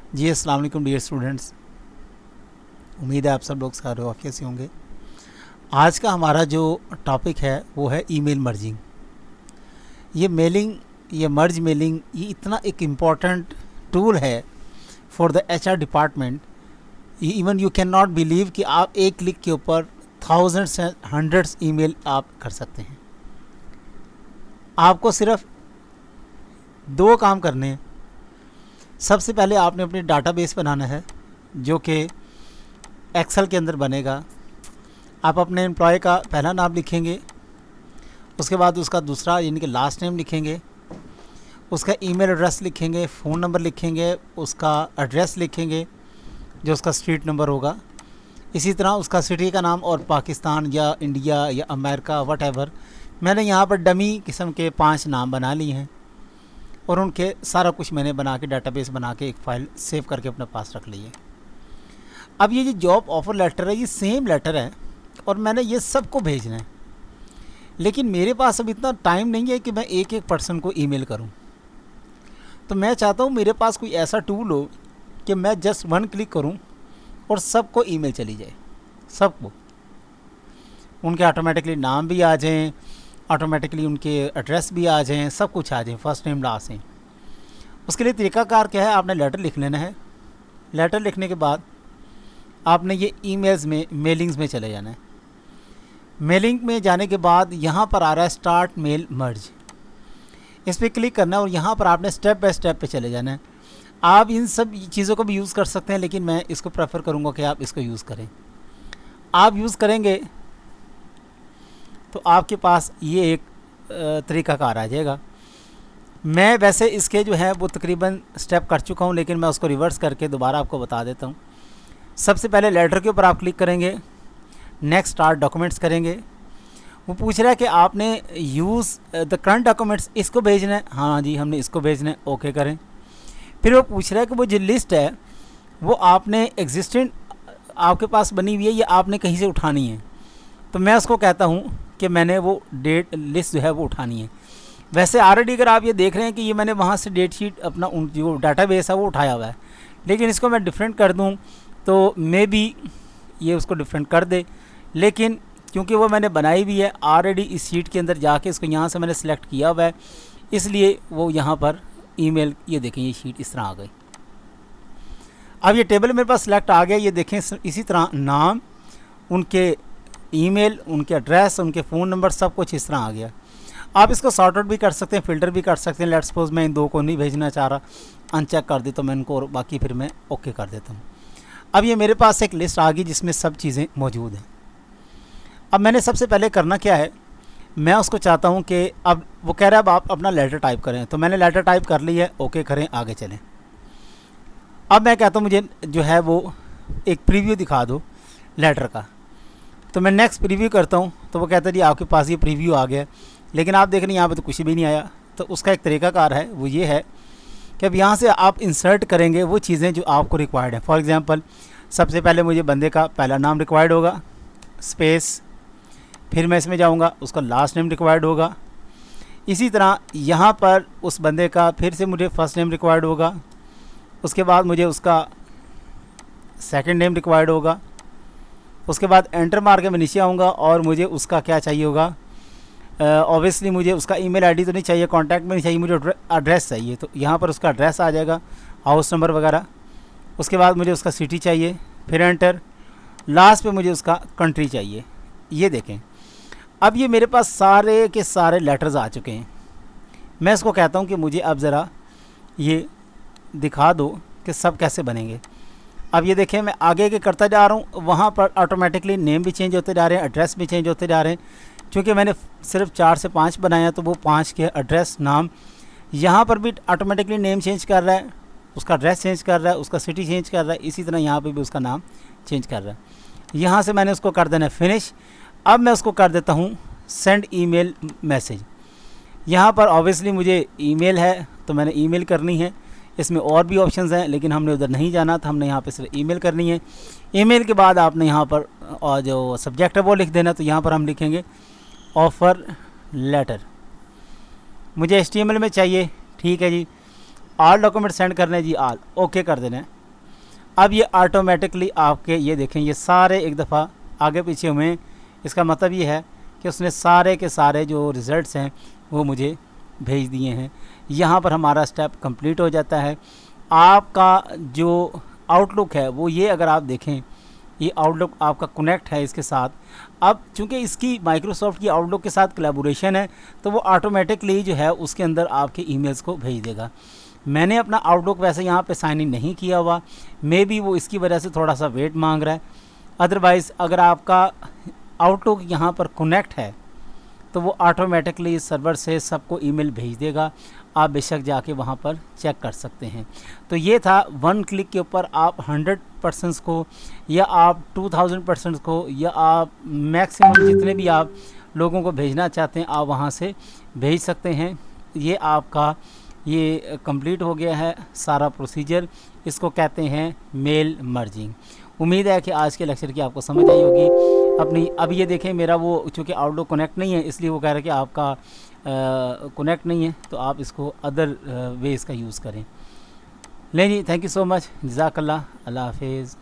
जी अस्सलाम वालेकुम dear students. उम्मीद है आप सब लोग सारे वाक़ई से होंगे। आज का हमारा जो टॉपिक है वो है ईमेल मर्जिंग। ये मेलिंग, ये मर्ज मेलिंग, ये इतना एक इम्पॉर्टेंट टूल है for the HR department. Even you can not believe कि आप एक क्लिक के ऊपर थाउजेंड्स एंड हंड्रेड्स ईमेल आप कर सकते हैं। आपको सिर्फ दो काम करने हैं। सबसे पहले आपने अपनी डाटाबेस बनाना है जो कि एक्सेल के अंदर बनेगा। आप अपने एम्प्लॉय का पहला नाम लिखेंगे, उसके बाद उसका दूसरा यानी कि लास्ट नेम लिखेंगे, उसका ईमेल एड्रेस लिखेंगे, फ़ोन नंबर लिखेंगे, उसका एड्रेस लिखेंगे जो उसका स्ट्रीट नंबर होगा। इसी तरह उसका सिटी का नाम और पाकिस्तान या इंडिया या अमेरिका वट। मैंने यहाँ पर डमी किस्म के 5 नाम बना लिए हैं और उनके सारा कुछ मैंने बना के डाटाबेस बना के एक फ़ाइल सेव करके अपने पास रख ली है। अब ये जो जॉब ऑफ़र लेटर है ये सेम लेटर है और मैंने ये सबको भेजना है, लेकिन मेरे पास अब इतना टाइम नहीं है कि मैं एक एक पर्सन को ईमेल करूं। तो मैं चाहता हूं मेरे पास कोई ऐसा टूल हो कि मैं जस्ट 1 क्लिक करूं और सबको ईमेल चली जाए, सबको उनके ऑटोमेटिकली नाम भी आ जाएं, ऑटोमेटिकली उनके एड्रेस भी आ जाएं, सब कुछ आ जाए, फर्स्ट नेम लास्ट नेम। उसके लिए तरीकाकार क्या है, आपने लेटर लिख लेना है। लेटर लिखने के बाद आपने ये ईमेल्स में मेलिंग्स में चले जाना है। मेलिंग में जाने के बाद यहाँ पर आ रहा है स्टार्ट मेल मर्ज, इस पर क्लिक करना है और यहाँ पर आपने स्टेप बाय स्टेप पे चले जाना है। आप इन सब चीज़ों को भी यूज़ कर सकते हैं, लेकिन मैं इसको प्रेफर करूँगा कि आप इसको यूज़ करें। आप यूज़ करेंगे तो आपके पास ये एक तरीक़ाकार आ जाएगा। मैं वैसे इसके जो है वो तकरीबन स्टेप कर चुका हूँ, लेकिन मैं उसको रिवर्स करके दोबारा आपको बता देता हूँ। सबसे पहले लेटर के ऊपर आप क्लिक करेंगे, नेक्स्ट स्टार्ट डॉक्यूमेंट्स करेंगे। वो पूछ रहा है कि आपने यूज़ द करंट डॉक्यूमेंट्स इसको भेजना है, हाँ जी हमने इसको भेजना है, ओके करें। फिर वो पूछ रहा है कि वो जो लिस्ट है वो आपने एग्जिस्टेंट आपके पास बनी हुई है या आपने कहीं से उठानी है। तो मैं उसको कहता हूँ कि मैंने वो डेट लिस्ट जो है वो उठानी है। वैसे ऑलरेडी अगर आप ये देख रहे हैं कि ये मैंने वहाँ से डेट शीट अपना जो डाटाबेस है वो उठाया हुआ है, लेकिन इसको मैं डिफरेंट कर दूँ तो मे बी ये उसको डिफरेंट कर दे, लेकिन क्योंकि वो मैंने बनाई भी है ऑलरेडी इस शीट के अंदर जाके इसको यहाँ से मैंने सेलेक्ट किया हुआ है, इसलिए वो यहाँ पर ईमेल, ये देखें ये शीट इस तरह आ गई। अब ये टेबल मेरे पास सेलेक्ट आ गया, ये देखें इसी तरह नाम, उनके ईमेल, उनके एड्रेस, उनके फ़ोन नंबर, सब कुछ इस तरह आ गया। आप इसको सॉर्ट आउट भी कर सकते हैं, फ़िल्टर भी कर सकते हैं। लेट्स सपोज मैं इन दो को नहीं भेजना चाह रहा, अनचेक कर दी तो मैं इनको, और बाकी फिर मैं ओके कर देता हूँ। अब ये मेरे पास एक लिस्ट आ गई जिसमें सब चीज़ें मौजूद हैं। अब मैंने सबसे पहले करना क्या है, मैं उसको चाहता हूँ कि अब वो कह रहा है अब आप अपना लेटर टाइप करें, तो मैंने लेटर टाइप कर ली है, ओके करें, आगे चलें। अब मैं कहता हूँ मुझे जो है वो एक प्रीव्यू दिखा दो लेटर का, तो मैं नेक्स्ट प्रीव्यू करता हूँ। तो वो कहता है जी आपके पास ये प्रीव्यू आ गया, लेकिन आप देख रहे हैं यहाँ पर तो कुछ भी नहीं आया। तो उसका एक तरीकाकार है, वो ये है कि अब यहाँ से आप इंसर्ट करेंगे वो चीज़ें जो आपको रिक्वायर्ड है। फॉर एग्ज़ाम्पल सबसे पहले मुझे बंदे का पहला नाम रिक्वायर्ड होगा, स्पेस, फिर मैं इसमें जाऊँगा उसका लास्ट नेम रिक्वायर्ड होगा। इसी तरह यहाँ पर उस बंदे का फिर से मुझे फर्स्ट नेम रिक्वायर्ड होगा, उसके बाद मुझे उसका सेकंड नेम रिक्वायर्ड होगा, उसके बाद एंटर मार के मैं नीचे आऊँगा और मुझे उसका क्या चाहिए होगा, ऑब्वियसली मुझे उसका ईमेल आईडी तो नहीं चाहिए, कॉन्टैक्ट में नहीं चाहिए, मुझे एड्रेस चाहिए। तो यहाँ पर उसका एड्रेस आ जाएगा, हाउस नंबर वगैरह। उसके बाद मुझे उसका सिटी चाहिए, फिर एंटर, लास्ट पे मुझे उसका कंट्री चाहिए। ये देखें अब ये मेरे पास सारे के सारे लेटर्स आ चुके हैं। मैं इसको कहता हूँ कि मुझे अब ज़रा ये दिखा दो कि सब कैसे बनेंगे। अब ये देखें मैं आगे के करता जा रहा हूँ, वहाँ पर ऑटोमेटिकली नेम भी चेंज होते जा रहे हैं, एड्रेस भी चेंज होते जा रहे हैं। क्योंकि मैंने सिर्फ 4 से 5 बनाया तो वो 5 के एड्रेस, नाम, यहाँ पर भी ऑटोमेटिकली नेम चेंज कर रहा है, उसका एड्रेस चेंज कर रहा है, उसका सिटी चेंज कर रहा है, इसी तरह यहाँ पे भी उसका नाम चेंज कर रहा है। यहाँ से मैंने उसको कर देना है फिनिश। अब मैं उसको कर देता हूँ सेंड ईमेल मैसेज। यहाँ पर ऑब्वियसली मुझे ईमेल है तो मैंने ईमेल करनी है, इसमें और भी ऑप्शंस हैं लेकिन हमने उधर नहीं जाना था, हमने यहाँ पे सिर्फ ईमेल करनी है। ईमेल के बाद आपने यहाँ पर और जो सब्जेक्ट है वो लिख देना, तो यहाँ पर हम लिखेंगे ऑफ़र लेटर। मुझे HTML में चाहिए, ठीक है जी। ऑल डॉक्यूमेंट सेंड करने जी, ऑल, ओके कर देना है। अब ये ऑटोमेटिकली आपके ये देखें ये सारे एक दफ़ा आगे पीछे हुए हैं। इसका मतलब ये है कि उसने सारे के सारे जो रिज़ल्ट्स हैं वो मुझे भेज दिए हैं। यहाँ पर हमारा स्टेप कंप्लीट हो जाता है। आपका जो आउटलुक है वो ये अगर आप देखें, ये आउटलुक आपका कनेक्ट है इसके साथ। अब चूंकि इसकी माइक्रोसॉफ्ट की आउटलुक के साथ कोलैबोरेशन है तो वो ऑटोमेटिकली जो है उसके अंदर आपके ईमेल्स को भेज देगा। मैंने अपना आउटलुक वैसे यहाँ पे साइन इन नहीं किया हुआ, मे बी वो इसकी वजह से थोड़ा सा वेट मांग रहा है। अदरवाइज़ अगर आपका आउटलुक यहाँ पर कनेक्ट है तो वो ऑटोमेटिकली सर्वर से सबको ईमेल भेज देगा। आप बेशक जाके वहाँ पर चेक कर सकते हैं। तो ये था 1 क्लिक के ऊपर आप 100% को या आप 2000% को या आप मैक्सिमम जितने भी आप लोगों को भेजना चाहते हैं आप वहाँ से भेज सकते हैं। ये आपका ये कंप्लीट हो गया है सारा प्रोसीजर। इसको कहते हैं मेल मर्जिंग। उम्मीद है कि आज के लेक्चर की आपको समझ आई होगी अपनी। अब ये देखें मेरा वो चूँकि आउटलुक कनेक्ट नहीं है इसलिए वो कह रहा है कि आपका कनेक्ट नहीं है, तो आप इसको अदर वे इसका यूज़ करें। लें जी, थैंक यू सो मच, जज़ाकल्लाह, अल्लाह हाफिज़।